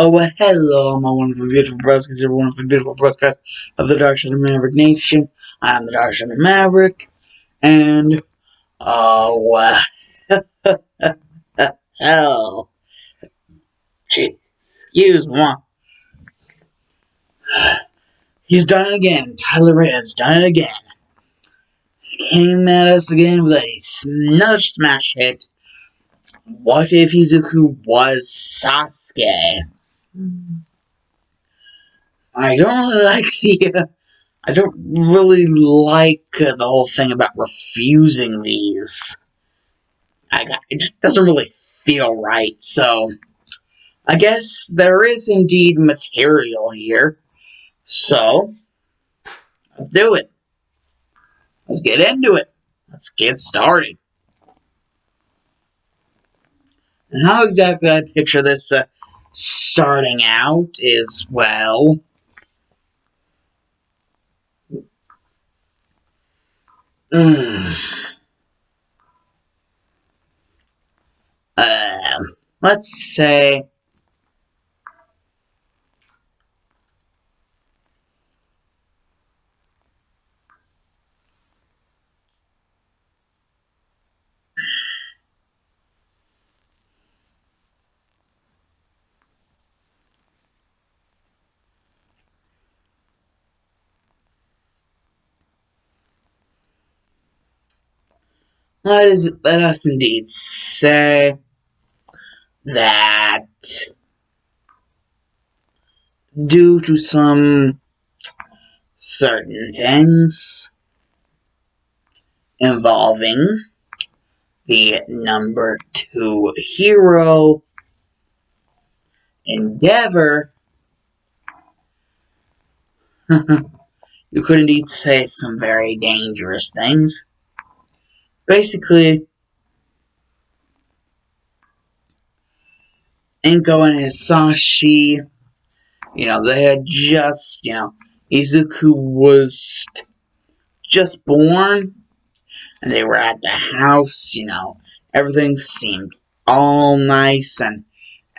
Oh, well, hello, my wonderful, beautiful brothers, every wonderful, beautiful brothers of the Dark Side of Maverick Nation. I am the Dark Side of Maverick, and, well, hell, gee, excuse me, he's done it again. Tyler Red's done it again. He came at us again with another smash hit. What if Izuku was Sasuke? I don't really like I don't really like the whole thing about refusing these. It just doesn't really feel right, so I guess there is indeed material here. So, let's do it. Let's get into it. Let's get started. And how exactly I picture this starting out is, well, let's say, let us indeed say that due to some certain things involving the number 2 hero, Endeavor, you could indeed say some very dangerous things. Basically, Inko and Hisashi, they had just, Izuku was just born, and they were at the house, everything seemed all nice, and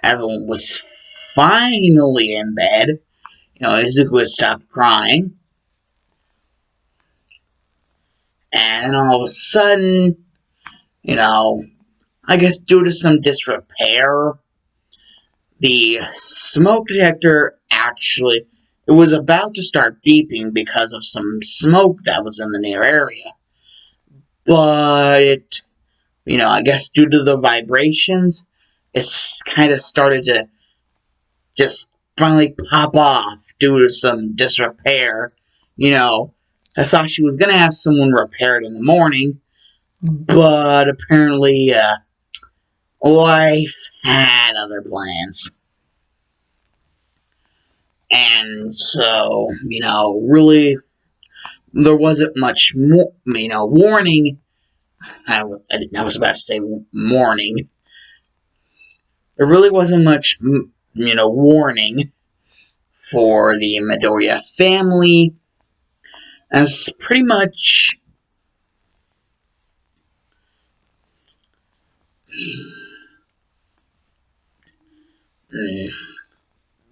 everyone was finally in bed. Izuku had stopped crying. And then all of a sudden, I guess due to some disrepair, the smoke detector actually, it was about to start beeping because of some smoke that was in the near area. But, I guess due to the vibrations, it's kind of started to just finally pop off due to some disrepair. Hisashi was going to have someone repair it in the morning, but apparently, life had other plans. And so, really, there wasn't much more, warning. I was about to say morning. There really wasn't much, warning for the Midoriya family, as pretty much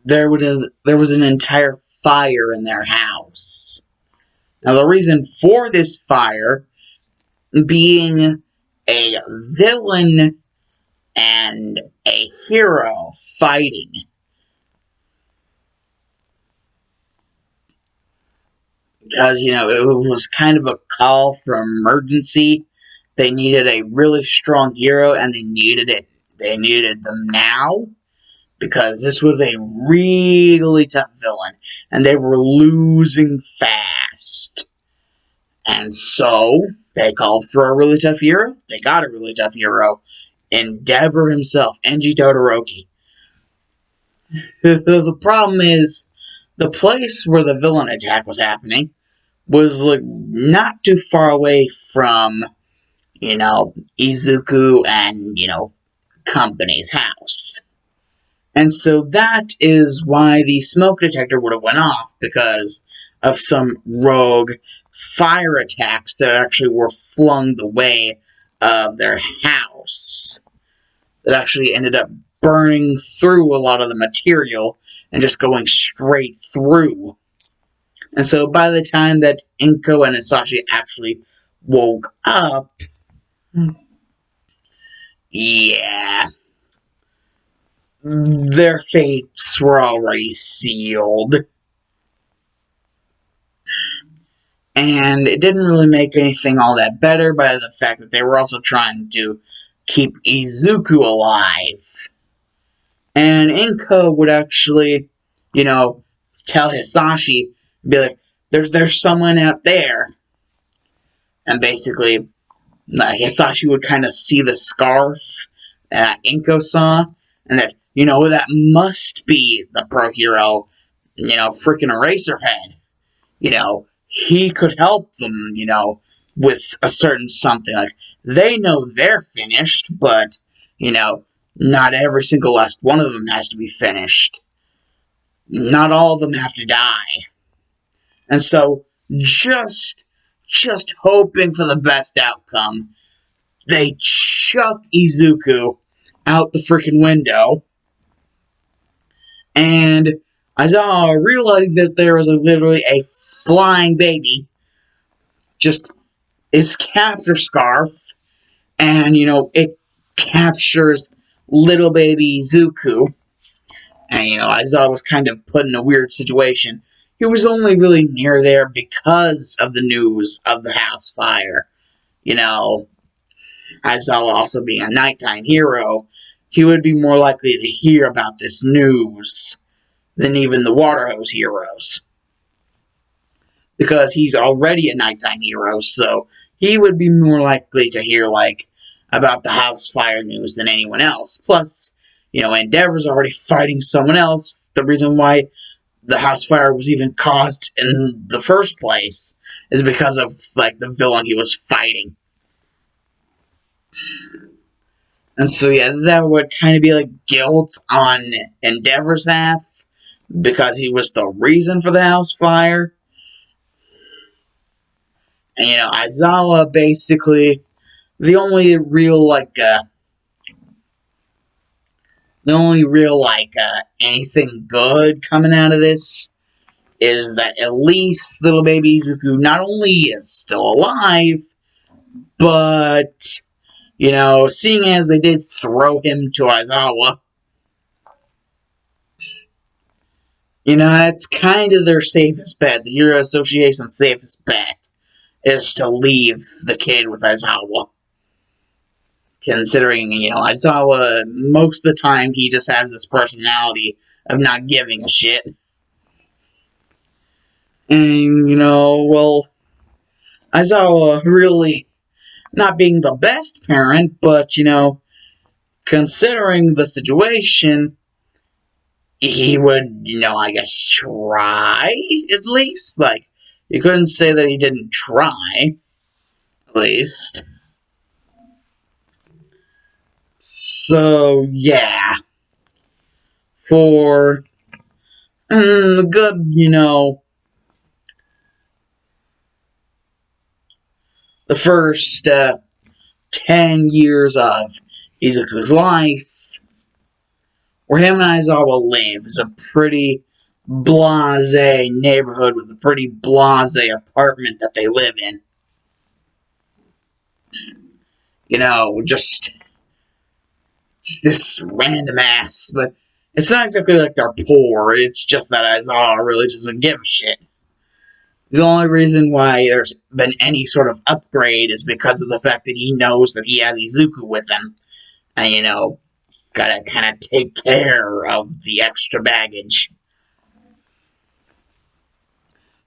there was an entire fire in their house. Now, the reason for this fire being a villain and a hero fighting. Because, it was kind of a call for emergency. They needed a really strong hero, and they needed it. They needed them now, because this was a really tough villain, and they were losing fast. And so, they called for a really tough hero. They got a really tough hero. Endeavor himself, Enji Todoroki. The problem is, the place where the villain attack was happening was not too far away from, Izuku and, company's house. And so that is why the smoke detector would have went off, because of some rogue fire attacks that actually were flung the way of their house. That actually ended up burning through a lot of the material and just going straight through. And so by the time that Inko and Isashi actually woke up, yeah, their fates were already sealed. And it didn't really make anything all that better by the fact that they were also trying to keep Izuku alive. And Inko would actually, tell Hisashi, be like, there's someone out there. And basically, Hisashi would kind of see the scarf that Inko saw, and that, that must be the pro hero, freaking Eraserhead. He could help them, with a certain something. Like, they know they're finished, but, not every single last one of them has to be finished. Not all of them have to die. And so, just hoping for the best outcome, they chuck Izuku out the freaking window, and Aizawa, realizing that there was literally a flying baby, just his capture scarf, and, it captures little baby Izuku. And, Aizawa was kind of put in a weird situation. He was only really near there because of the news of the house fire. Aizawa also being a nighttime hero, he would be more likely to hear about this news than even the water hose heroes. Because he's already a nighttime hero, so he would be more likely to hear, about the house fire news than anyone else. Plus, Endeavor's already fighting someone else. The reason why the house fire was even caused in the first place is because of, the villain he was fighting. And so, yeah, that would kind of be, guilt on Endeavor's half, because he was the reason for the house fire. And, Aizawa basically, the only real, anything good coming out of this is that at least little baby Izuku not only is still alive, but, seeing as they did throw him to Aizawa, that's kind of their safest bet. The Hero Association's safest bet is to leave the kid with Aizawa. Considering, Aizawa, most of the time, he just has this personality of not giving a shit. And, Aizawa really not being the best parent, but, considering the situation, he would, I guess, try, at least. You couldn't say that he didn't try, at least. So, yeah. For the good, the first 10 years of Izuku's life, where him and Aizawa live, is a pretty blasé neighborhood with a pretty blasé apartment that they live in. Just this random ass, but it's not exactly like they're poor, it's just that Aizawa really doesn't give a shit. The only reason why there's been any sort of upgrade is because of the fact that he knows that he has Izuku with him. And, gotta kind of take care of the extra baggage.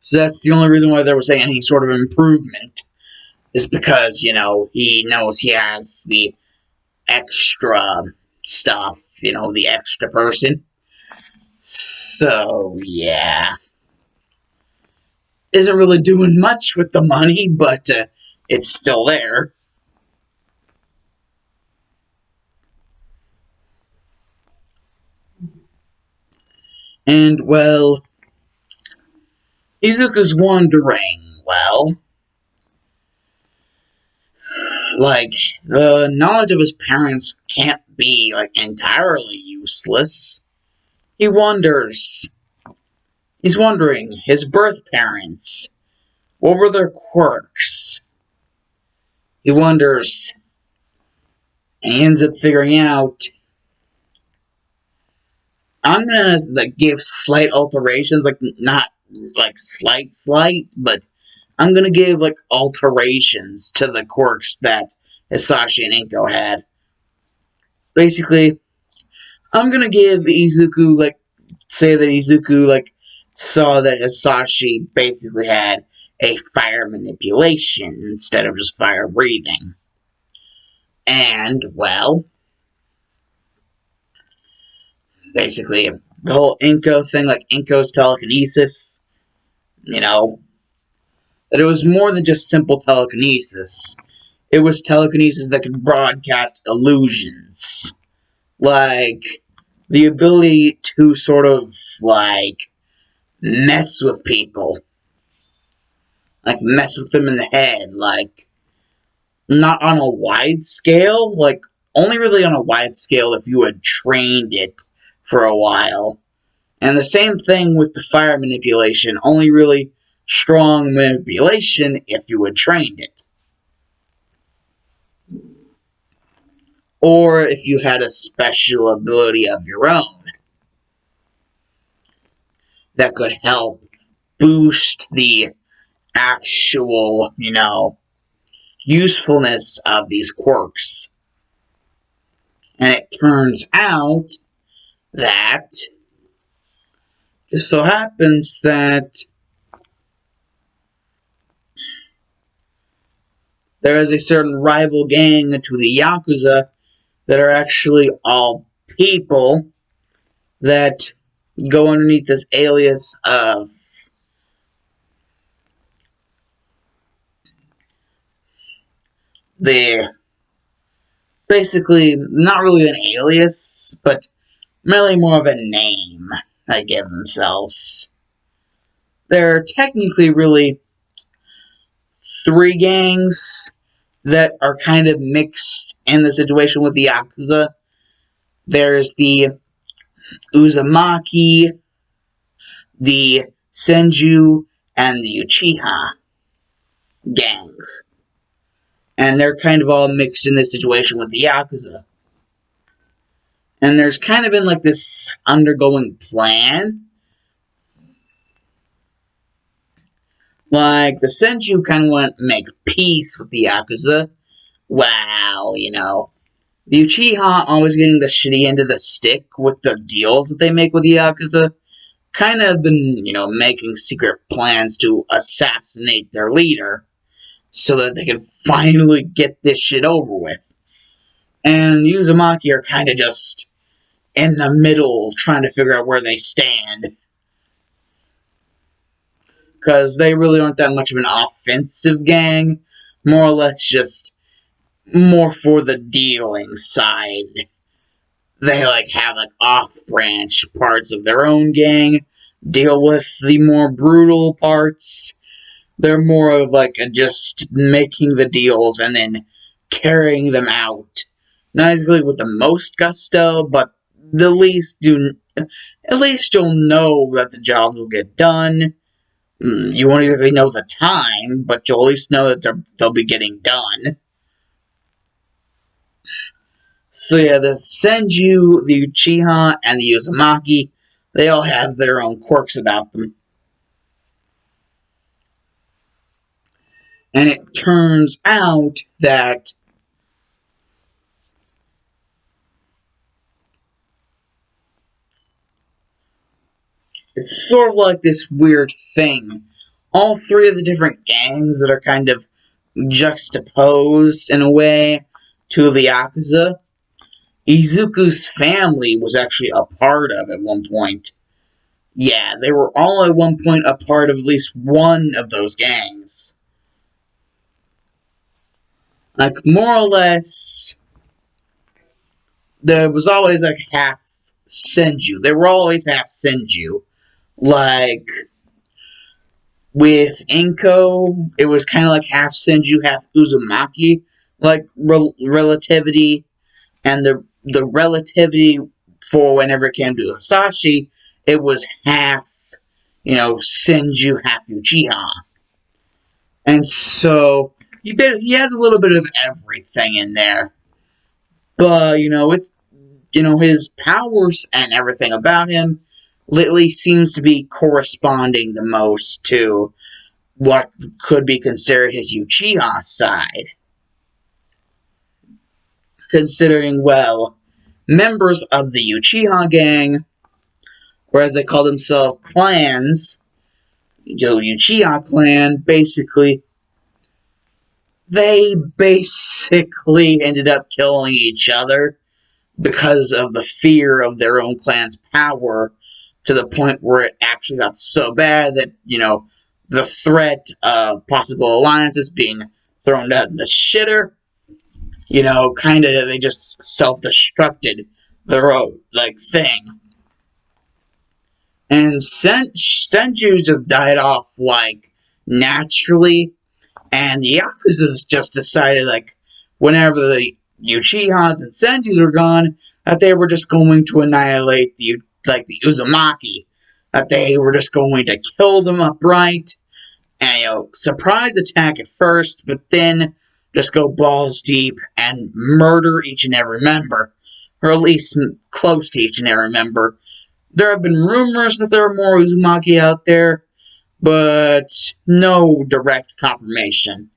So that's the only reason why there was any sort of improvement. Is because, he knows he has the extra stuff, the extra person. So, yeah. Isn't really doing much with the money, but it's still there. And, well, Izuku's wondering, well, Like, the knowledge of his parents can't be, like, entirely useless. He wonders. He's wondering, his birth parents, what were their quirks? He wonders, and he ends up figuring out, I'm gonna like, give slight alterations, like, not, like, slight, but I'm gonna give, like, alterations to the quirks that Hisashi and Inko had. Basically, I'm gonna give Izuku, like, say that Izuku, like, saw that Hisashi basically had a fire manipulation instead of just fire breathing. And, well, basically, the whole Inko thing, like Inko's telekinesis, you know, that it was more than just simple telekinesis. It was telekinesis that could broadcast illusions. Like, the ability to sort of, like, mess with people. Like, mess with them in the head. Like, not on a wide scale. Like, only really on a wide scale if you had trained it for a while. And the same thing with the fire manipulation. Only really strong manipulation if you had trained it. Or if you had a special ability of your own that could help boost the actual, usefulness of these quirks. And it turns out that just so happens that there is a certain rival gang to the Yakuza that are actually all people that go underneath this alias of the basically not really an alias, but merely more of a name they give themselves. They're technically really three gangs that are kind of mixed in the situation with the Yakuza. There's the Uzumaki, the Senju, and the Uchiha gangs. And they're kind of all mixed in this situation with the Yakuza. And there's kind of been like this undergoing plan. Like, the Senju kind of want to make peace with the Yakuza. Wow, the Uchiha always getting the shitty end of the stick with the deals that they make with the Yakuza. Kind of been, making secret plans to assassinate their leader so that they can finally get this shit over with. And the Uzumaki are kind of just in the middle trying to figure out where they stand. Because they really aren't that much of an offensive gang. More or less just more for the dealing side. They have off-branch parts of their own gang, deal with the more brutal parts. They're more of just making the deals and then carrying them out. Not exactly with the most gusto, but at least you'll know that the jobs will get done. You won't exactly know the time, but you'll at least know that they'll be getting done. So yeah, the Senju, the Uchiha, and the Uzumaki, they all have their own quirks about them. And it turns out that it's sort of like this weird thing. All three of the different gangs that are kind of juxtaposed in a way to the Yakuza, Izuku's family was actually a part of at one point. Yeah, they were all at one point a part of at least one of those gangs. More or less, there was always half Senju. They were always half Senju. With Inko, it was kind of half Senju, half Uzumaki. like relativity, and the relativity for whenever it came to Hisashi, it was half, Senju, half Uchiha. And so he has a little bit of everything in there. But, it's, his powers and everything about him lately seems to be corresponding the most to what could be considered his Uchiha side. Considering, well, members of the Uchiha gang, or as they call themselves, clans, Uchiha clan, they basically ended up killing each other because of the fear of their own clan's power, to the point where it actually got so bad that, the threat of possible alliances being thrown out the shitter, kind of they just self-destructed their own, thing. And Senju just died off, naturally, and the Yakuza's just decided, whenever the Uchihas and Senjus were gone, that they were just going to annihilate the Uzumaki. That they were just going to kill them outright, and, surprise attack at first, but then just go balls deep and murder each and every member. Or at least close to each and every member. There have been rumors that there are more Uzumaki out there, but no direct confirmation.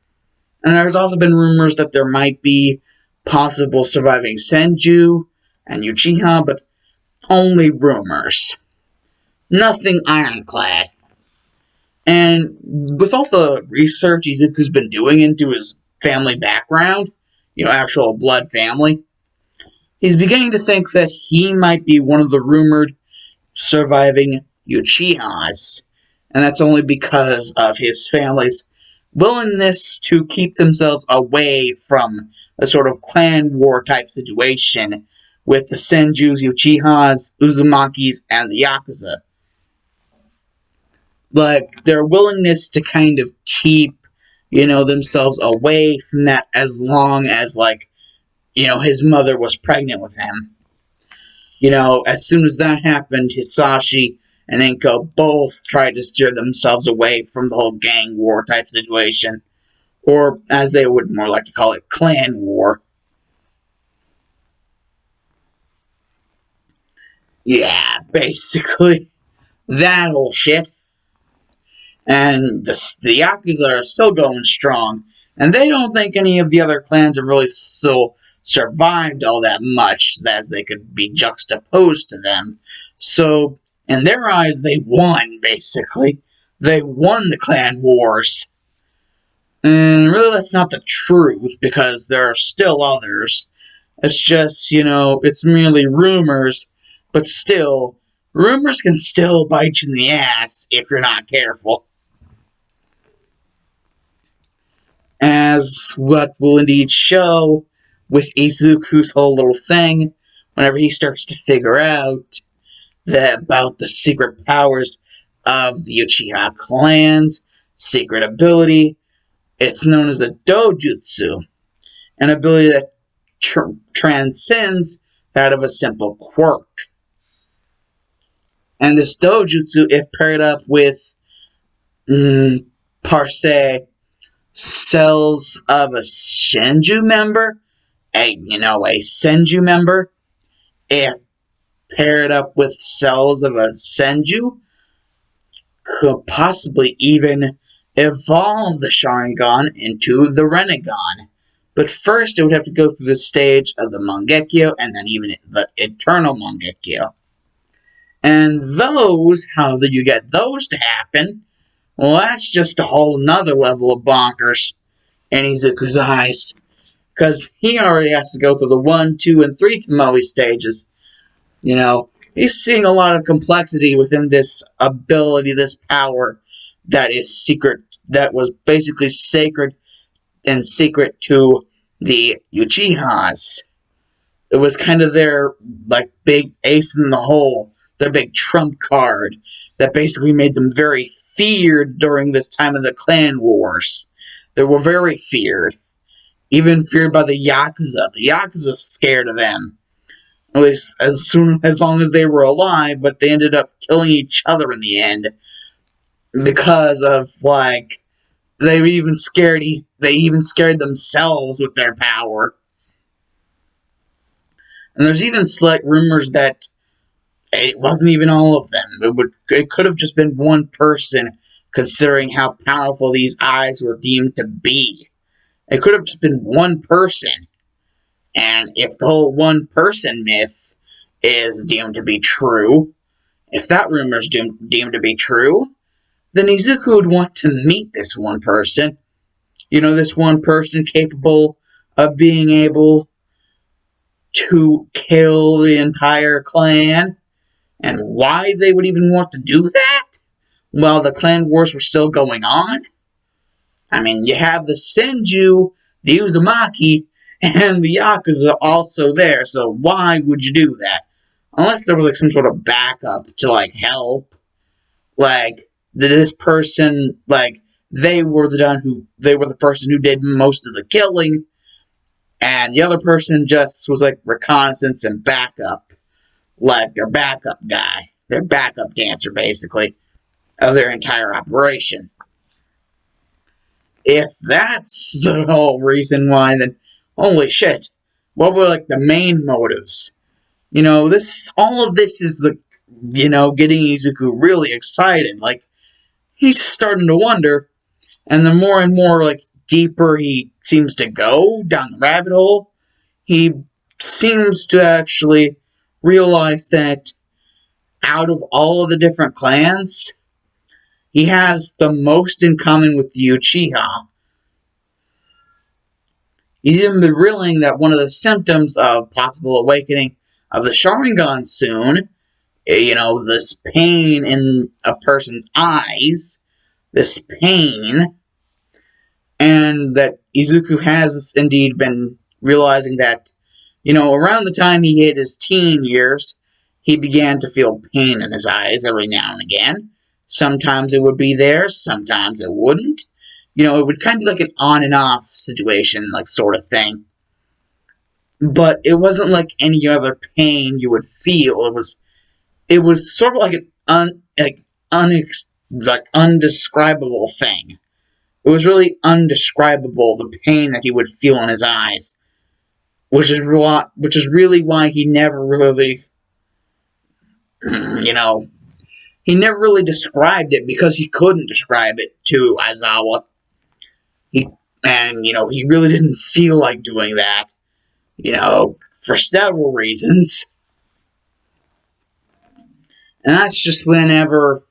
And there's also been rumors that there might be possible surviving Senju and Uchiha, but only rumors. Nothing ironclad. And with all the research Izuku's been doing into his family background, actual blood family, he's beginning to think that he might be one of the rumored surviving Uchihas. And that's only because of his family's willingness to keep themselves away from a sort of clan war type situation with the Senjus, Uchihas, Uzumakis, and the Yakuza. Their willingness to kind of keep, themselves away from that as long as, his mother was pregnant with him. As soon as that happened, Hisashi and Enko both tried to steer themselves away from the whole gang war type situation. Or, as they would more like to call it, clan war. Yeah, basically. That whole shit. And the Yakuza are still going strong. And they don't think any of the other clans have really still survived all that much as they could be juxtaposed to them. So, in their eyes, they won, basically. They won the clan wars. And really, that's not the truth, because there are still others. It's just, it's merely rumors, but still, rumors can still bite you in the ass if you're not careful. As what will indeed show with Izuku's whole little thing, whenever he starts to figure out about the secret powers of the Uchiha clan's secret ability. It's known as the Dojutsu, an ability that transcends that of a simple quirk. And this Dojutsu, if paired up with, per se, cells of a Senju member, a Senju member, if paired up with cells of a Senju, could possibly even evolve the Sharingan into the Rinnegan. But first, it would have to go through the stage of the Mangekyo, and then even the Eternal Mangekyo. And those, how do you get those to happen? Well, that's just a whole nother level of bonkers in Izuku's eyes. Because he already has to go through the 1, 2, and 3 Tomoe stages. He's seeing a lot of complexity within this ability, this power that is secret, that was basically sacred and secret to the Uchihas. It was kind of their, big ace in the hole, their big trump card, that basically made them very feared during this time of the clan wars. They were very feared. even feared by the Yakuza. The Yakuza scared of them. At least as long as they were alive, but they ended up killing each other in the end because of like they even scared themselves with their power. And there's even slight rumors that it wasn't even all of them. It could have just been one person, considering how powerful these eyes were deemed to be. It could have just been one person. And if the whole one person myth is deemed to be true, if that rumor is deemed to be true, then Izuku would want to meet this one person. You know, this one person capable of being able to kill the entire clan. And why they would even want to do that while the clan wars were still going on? I mean, you have the Senju, the Uzumaki, and the Yakuza also there, so why would you do that? Unless there was like some sort of backup to like help. Like this person, like they were the person who did most of the killing, and the other person just was like reconnaissance and backup, like their backup guy, their backup dancer, basically, of their entire operation. If that's the whole reason why, then holy shit, what were like the main motives? You know, all of this is like, you know, getting Izuku really excited. Like he's starting to wonder, and the more and more like deeper he seems to go down the rabbit hole, he seems to actually realize that out of all of the different clans, he has the most in common with the Uchiha. He's even been revealing that one of the symptoms of possible awakening of the Sharingan soon, you know, this pain in a person's eyes, this pain, and that Izuku has indeed been realizing that, you know, around the time he hit his teen years, he began to feel pain in his eyes every now and again. Sometimes it would be there, sometimes it wouldn't. You know, it would kind of be like an on and off situation, like sort of thing. But it wasn't like any other pain you would feel. It was sort of like an undescribable thing. It was really undescribable, the pain that he would feel in his eyes, which is really why he never really, you know, he never really described it, because he couldn't describe it to Aizawa. He really didn't feel like doing that, you know, for several reasons. And that's just whenever,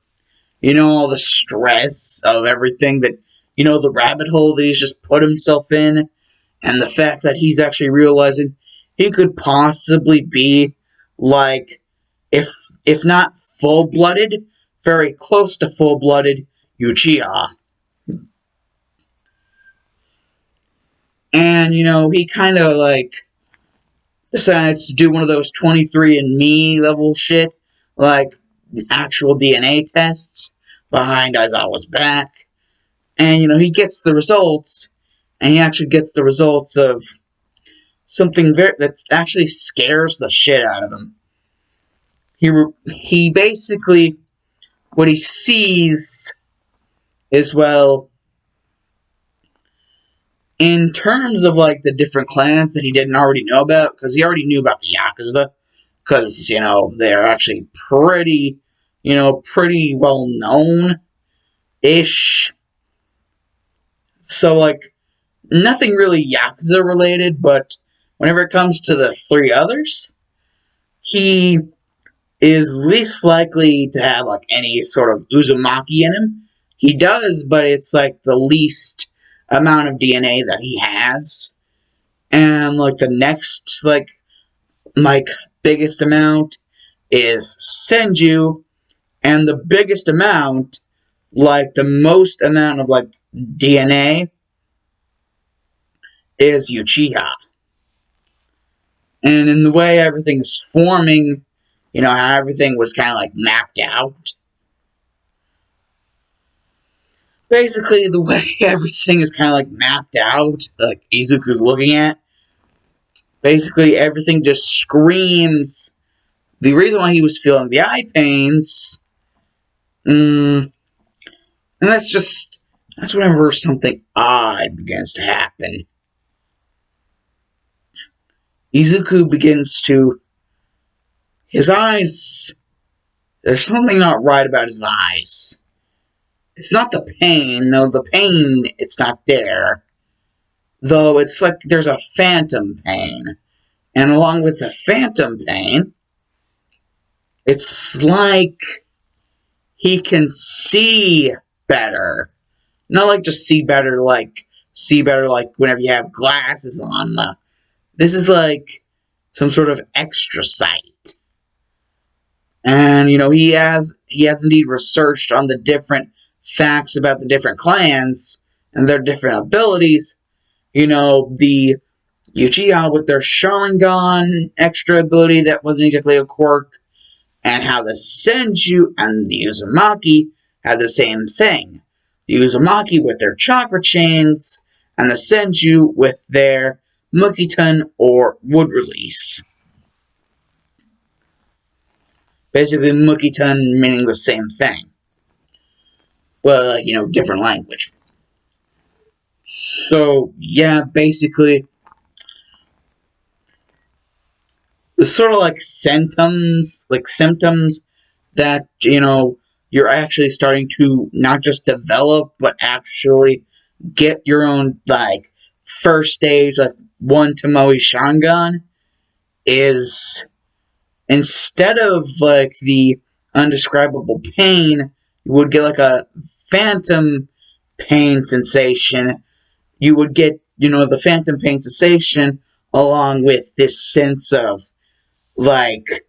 you know, all the stress of everything that, you know, the rabbit hole that he's just put himself in, and the fact that he's actually realizing he could possibly be like, if not full-blooded, very close to full-blooded Uchiha. And, you know, he kind of like decides to do one of those 23andMe level shit, like actual DNA tests behind Aizawa's back. And, you know, he gets the results, and he actually gets the results of something that actually scares the shit out of him. He basically, what he sees is, well, in terms of like the different clans that he didn't already know about, because he already knew about the Yakuza, because, you know, they're actually pretty well known-ish. So, like, nothing really Yakuza related, but whenever it comes to the three others, he is least likely to have, like, any sort of Uzumaki in him. He does, but it's, like, the least amount of DNA that he has. And, like, the next, like, biggest amount is Senju, and the biggest amount, like, the most amount of, like, DNA is Uchiha. And in the way everything's forming, you know, how everything was kind of, like, mapped out, Basically, the way everything is kind of like mapped out, like Izuku's looking at, basically everything just screams. The reason why he was feeling the eye pains, and that's whenever something odd begins to happen. Izuku begins to, his eyes, there's something not right about his eyes. It's not the pain, though the pain, it's not there. Though it's like there's a phantom pain. And along with the phantom pain, it's like he can see better. Not like just see better like whenever you have glasses on. This is like some sort of extra sight. And he has indeed researched on the different facts about the different clans and their different abilities. The Uchiha with their Sharingan extra ability that wasn't exactly a quirk, and how the Senju and the Uzumaki had the same thing. The Uzumaki with their chakra chains, and the Senju with their Mukiton or wood release. Basically, Mukiton meaning the same thing. Well, different language. So, yeah, basically, the sort of symptoms that, you're actually starting to not just develop, but actually get your own, first stage, one Tomoe Shangan, is instead of, the undescribable pain, you would get, a phantom pain sensation. You would get, the phantom pain sensation along with this sense of, like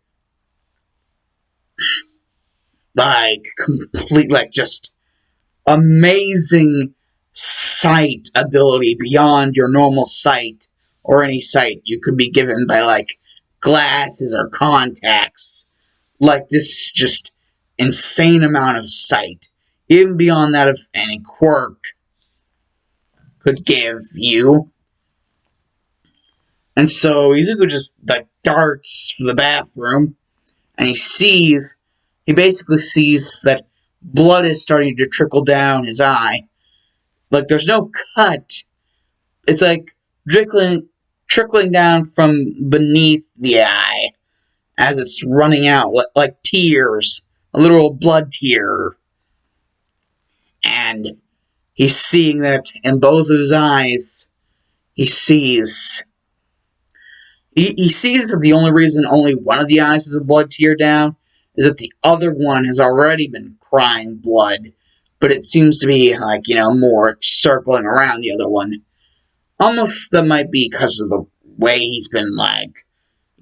complete, just amazing sight ability beyond your normal sight or any sight you could be given by, glasses or contacts. This just insane amount of sight, even beyond that of any quirk could give you. And so Izuku just, darts for the bathroom, and he basically sees that blood is starting to trickle down his eye. There's no cut. It's trickling down from beneath the eye as it's running out, like tears, a literal blood tear. And he's seeing that in both of his eyes. He sees that the only reason only one of the eyes has a blood tear down is that the other one has already been crying blood, but it seems to be, more circling around the other one. Almost that might be because of the way he's been,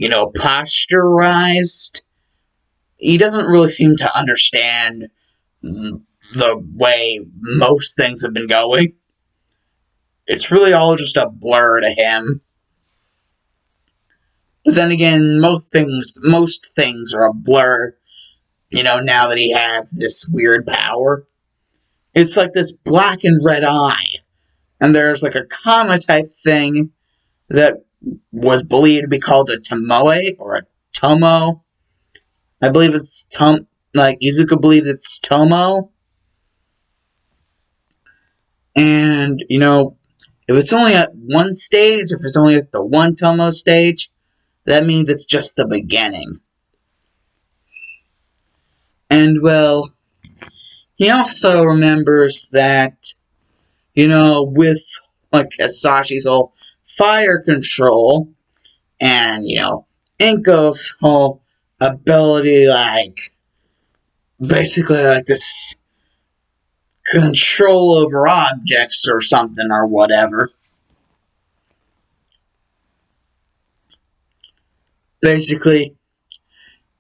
posturized. He doesn't really seem to understand the way most things have been going. It's really all just a blur to him. But then again, most things are a blur, now that he has this weird power. It's like this black and red eye. And there's a comma type thing that was believed to be called a Tomoe or a Tomo. I believe it's Izuku believes it's Tomo. And, if it's only at one stage, if it's only at the one Tomo stage, that means it's just the beginning. And, well, he also remembers that, with, Asashi's whole fire control, and, Inko's whole ability, basically, this control over objects or something or whatever. Basically,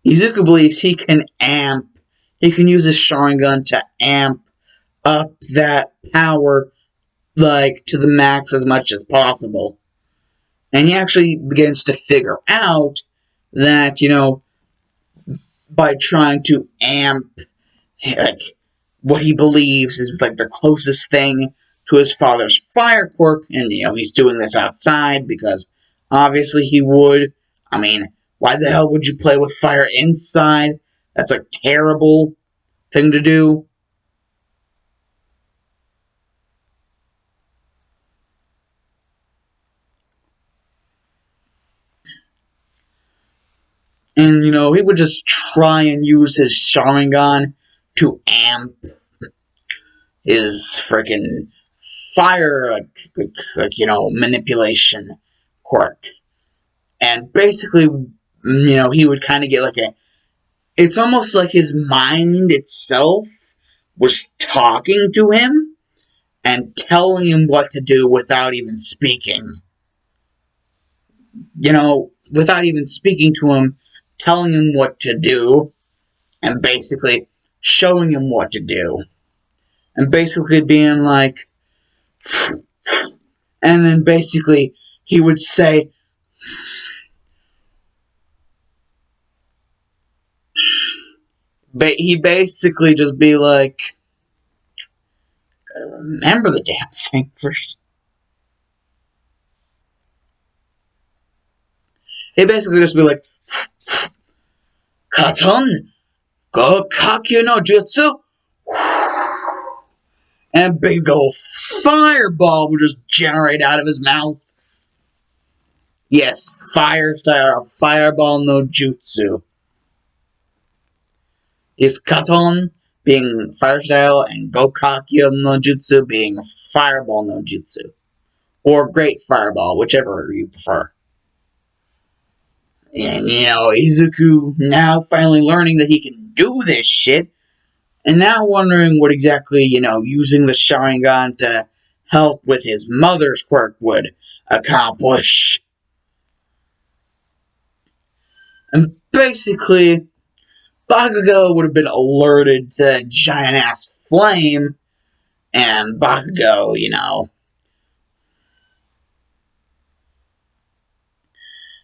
Izuku believes he can use his Sharingan to amp up that power, to the max as much as possible. And he actually begins to figure out that, by trying to amp, what he believes is like the closest thing to his father's fire quirk, and he's doing this outside because obviously he would. I mean, why the hell would you play with fire inside? That's a terrible thing to do. And he would just try and use his Sharingan to amp his freaking fire, manipulation quirk. And basically, he would kind of get like a. It's almost like his mind itself was talking to him and telling him what to do without even speaking. Without even speaking to him, telling him what to do, and basically showing him what to do. And basically being like, and then basically he would say, he basically just be like, remember the damn thing first. He basically just be like, Katon, go kakyu no jutsu, and a big old fireball would just generate out of his mouth. Yes, fire style, fireball no jutsu. Is Katon being fire style and Gokakyo no Jutsu being fireball no jutsu. Or great fireball, whichever you prefer. And Izuku now finally learning that he can do this shit, and now wondering what exactly, using the Sharingan to help with his mother's quirk would accomplish. And basically, Bakugo would have been alerted to that giant ass flame, and Bakugo,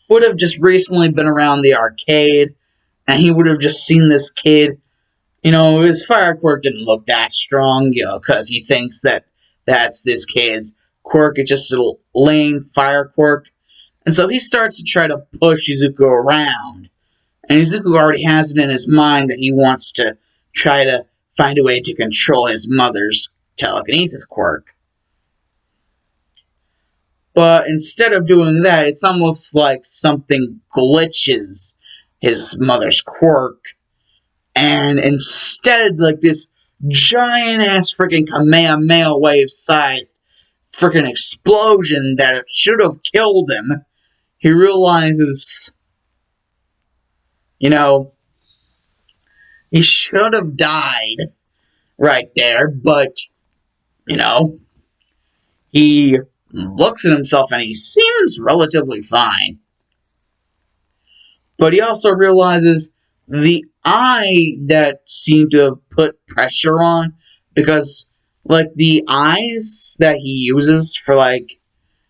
would have just recently been around the arcade, and he would have just seen this kid. His fire quirk didn't look that strong, because he thinks that that's this kid's quirk. It's just a lame fire quirk. And so he starts to try to push Izuku around. And Izuku already has it in his mind that he wants to try to find a way to control his mother's telekinesis quirk. But instead of doing that, it's almost like something glitches his mother's quirk. And instead, like this giant ass freaking Kamehameha wave sized freaking explosion that should have killed him, he realizes, he should have died right there, but, he looks at himself and he seems relatively fine. But he also realizes the eye that seemed to have put pressure on, because, the eyes that he uses for,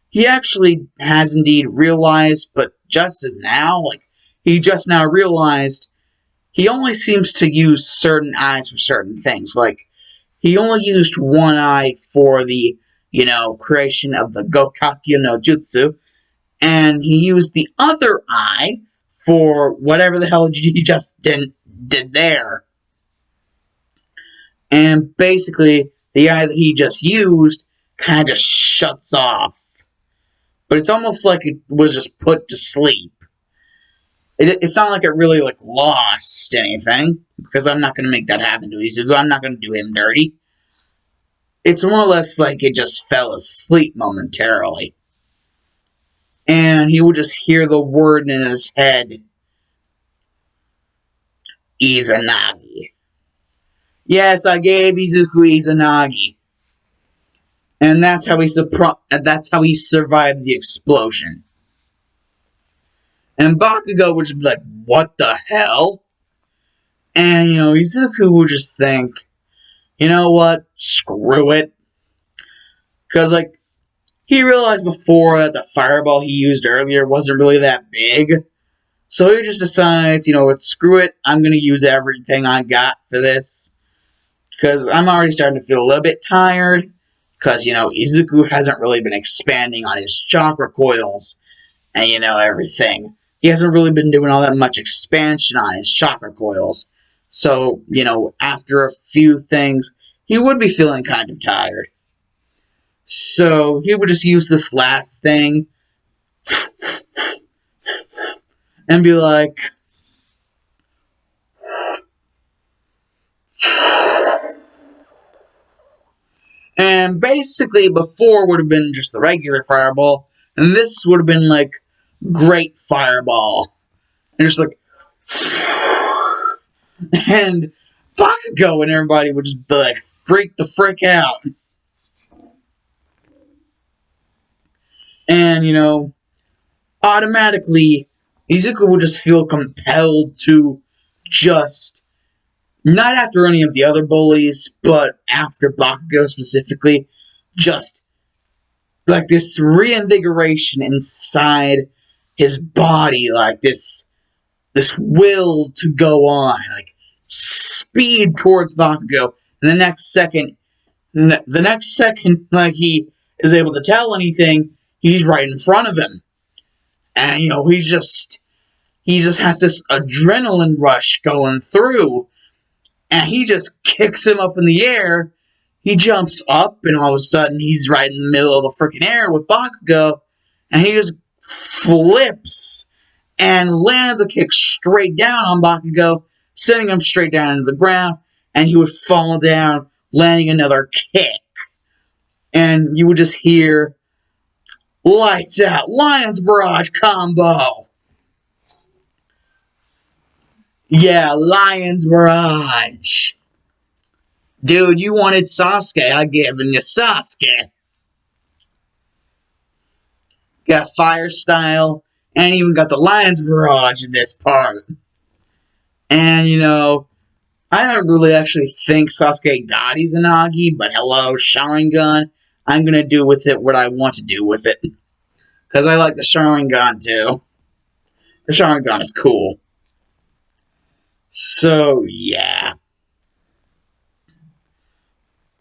he actually has indeed realized, but just as now, he just now realized he only seems to use certain eyes for certain things. He only used one eye for the, creation of the Gokakyo no Jutsu, and he used the other eye for whatever the hell he just did there. And basically, the eye that he just used kind of shuts off. But it's almost like it was just put to sleep. It's not like it really, lost anything, because I'm not going to make that happen to Izuku. I'm not going to do him dirty. It's more or less like it just fell asleep momentarily. And he would just hear the word in his head, Izanagi. Yes, I gave Izuku Izanagi. And that's how he survived the explosion. And Bakugo would just be like, what the hell? And, Izuku would just think, you know what? Screw it. Because, he realized before that the fireball he used earlier wasn't really that big. So he just decides, screw it. I'm going to use everything I got for this. Because I'm already starting to feel a little bit tired. Because, Izuku hasn't really been expanding on his chakra coils and, everything. He hasn't really been doing all that much expansion on his chakra coils. So, after a few things, he would be feeling kind of tired. So, he would just use this last thing and be like, and basically before would have been just the regular fireball, and this would have been like great fireball. And just like, and Bakugo and everybody would just be like, freak the frick out. And, automatically, Izuku would just feel compelled to just, not after any of the other bullies, but after Bakugo specifically, just like this reinvigoration inside his body, like this will to go on, like speed towards Bakugo. And the next second, like he is able to tell anything, he's right in front of him, and he just has this adrenaline rush going through, and he just kicks him up in the air. He jumps up, and all of a sudden, he's right in the middle of the freaking air with Bakugo, and he just flips and lands a kick straight down on Bakugo, sending him straight down into the ground, and he would fall down, landing another kick. And you would just hear, lights out, Lion's Barrage combo. Yeah, Lion's Barrage. Dude, you wanted Sasuke, I giving you Sasuke. Got Fire Style, and even got the Lion's Barrage in this part. And, I don't really actually think Sasuke got Izanagi, but hello, Sharingan. I'm gonna do with it what I want to do with it. Because I like the Sharingan too. The Sharingan is cool. So, yeah.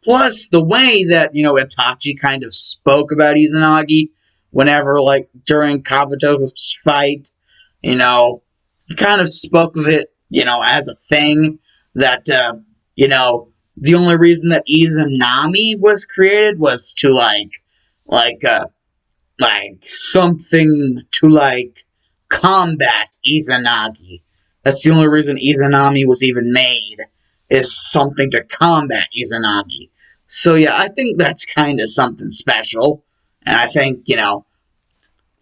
Plus, the way that, Itachi kind of spoke about Izanagi whenever, like, during Kabuto's fight, he kind of spoke of it, as a thing that, the only reason that Izanami was created was to, like something to, combat Izanagi. That's the only reason Izanami was even made, is something to combat Izanagi. So yeah, I think that's kind of something special. And I think, it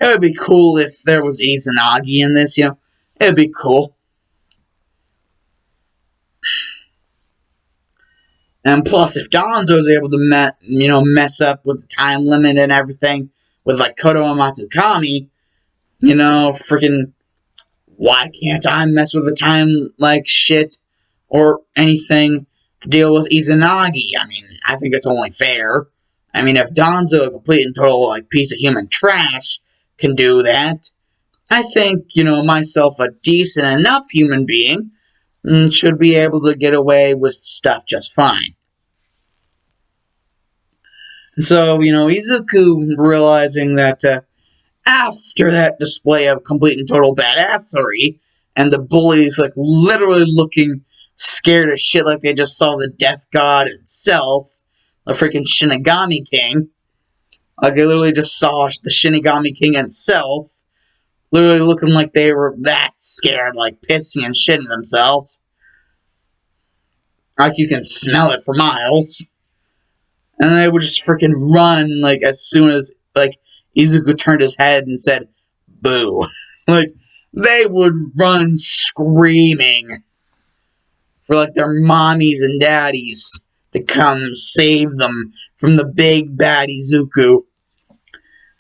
would be cool if there was Izanagi in this, it would be cool. And plus, if Danzo is able to mess up with the time limit and everything, with, like, Koto and Matsukami, freaking, why can't I mess with the time, like, shit, or anything to deal with Izanagi? I mean, I think it's only fair. I mean, if Danzo, a complete and total, like, piece of human trash, can do that, I think, myself, a decent enough human being, should be able to get away with stuff just fine. And so, Izuku, realizing that, after that display of complete and total badassery, and the bullies, like, literally looking scared as shit like they just saw the Death God itself, the freaking Shinigami King. Like, they literally just saw the Shinigami King itself, literally looking like they were that scared, like, pissing and shitting themselves. Like, you can smell it for miles. And they would just freaking run, like, as soon as, like, Izuku turned his head and said, boo. Like, they would run screaming for, like, their mommies and daddies to come save them from the big bad Izuku.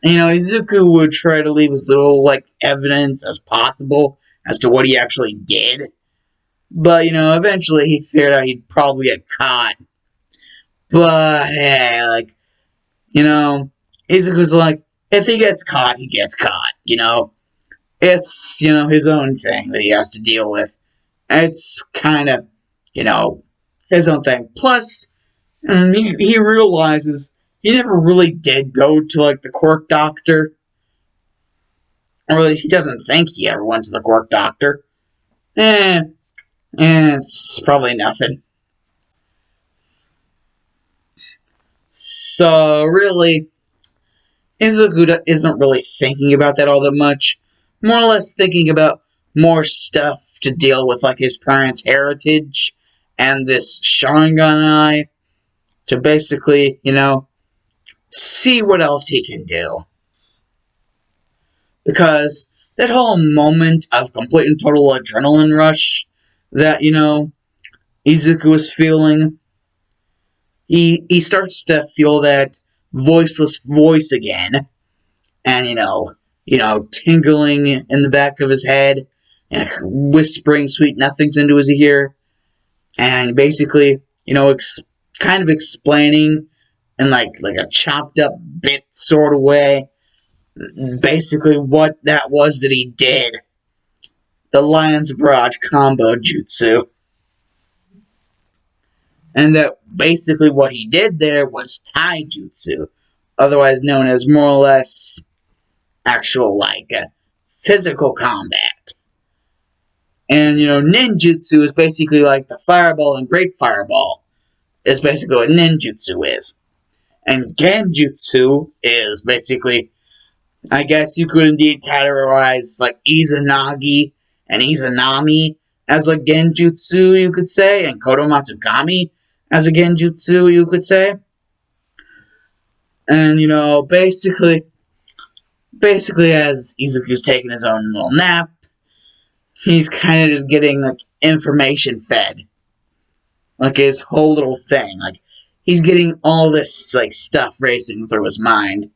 And, Izuku would try to leave as little, like, evidence as possible as to what he actually did. But, eventually he figured out he'd probably get caught. But, hey, like, Izuku's like, if he gets caught, he gets caught, It's, his own thing that he has to deal with. It's kind of, his own thing. Plus, he realizes he never really did go to, like, the quirk doctor. Or really, he doesn't think he ever went to the quirk doctor. It's probably nothing. So, really, Izuku isn't really thinking about that all that much. More or less thinking about more stuff to deal with, like his parents' heritage and this Sharingan eye, to basically, see what else he can do. Because that whole moment of complete and total adrenaline rush that, Izuku is feeling, he starts to feel that voiceless voice again, and tingling in the back of his head, and whispering sweet nothings into his ear, and basically, kind of explaining in like a chopped up bit sort of way, basically what that was that he did. The Lion's Barrage combo jutsu. And that basically what he did there was taijutsu, otherwise known as more or less actual, like, physical combat. And, ninjutsu is basically like the fireball and great fireball, is basically what ninjutsu is. And genjutsu is basically, I guess you could indeed categorize, like, Izanagi and Izanami as a genjutsu, you could say, and Kodomatsukami as a genjutsu, you could say. And, basically as Izuku's taking his own little nap, he's kind of just getting, like, information fed. Like, his whole little thing. Like, he's getting all this, like, stuff racing through his mind.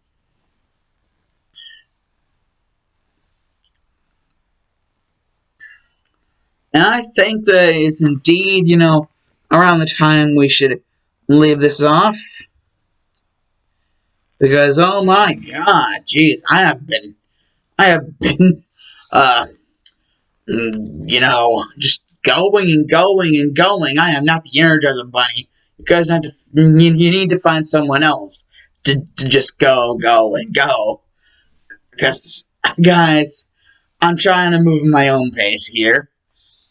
And I think that is indeed, around the time we should leave this off. Because, oh my god, jeez, I have been, just going and going and going. I am not the Energizer Bunny. You guys have to, you need to find someone else to just go and go. Because, guys, I'm trying to move my own pace here.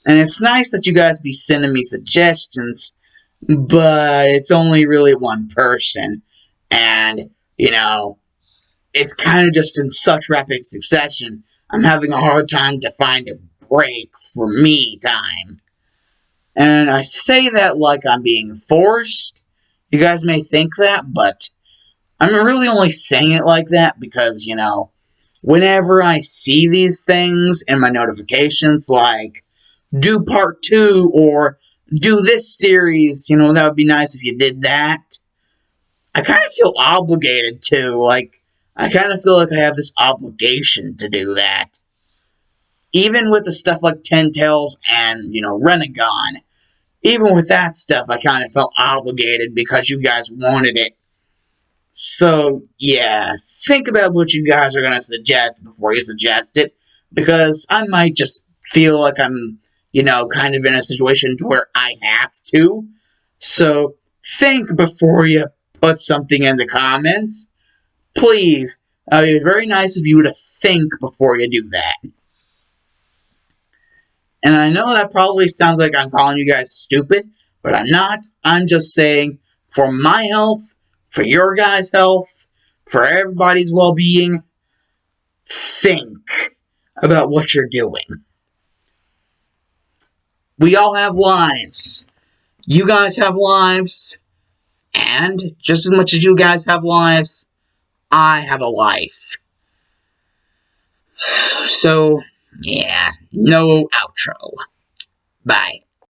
And it's nice that you guys be sending me suggestions, but it's only really one person. And, it's kind of just in such rapid succession, I'm having a hard time to find a break for me time. And I say that like I'm being forced. You guys may think that, but I'm really only saying it like that because, whenever I see these things in my notifications, like, do part 2 or do this series, that would be nice if you did that. I kind of feel obligated to, like, I kind of feel like I have this obligation to do that. Even with the stuff like Ten Tails and, Renegon, even with that stuff, I kind of felt obligated because you guys wanted it. So, yeah, think about what you guys are going to suggest before you suggest it, because I might just feel like I'm, kind of in a situation where I have to. So, think before you put something in the comments. Please, it would be very nice of you to think before you do that. And I know that probably sounds like I'm calling you guys stupid, but I'm not. I'm just saying, for my health, for your guys' health, for everybody's well-being, think about what you're doing. We all have lives. You guys have lives. And just as much as you guys have lives, I have a life. So, yeah, no outro. Bye.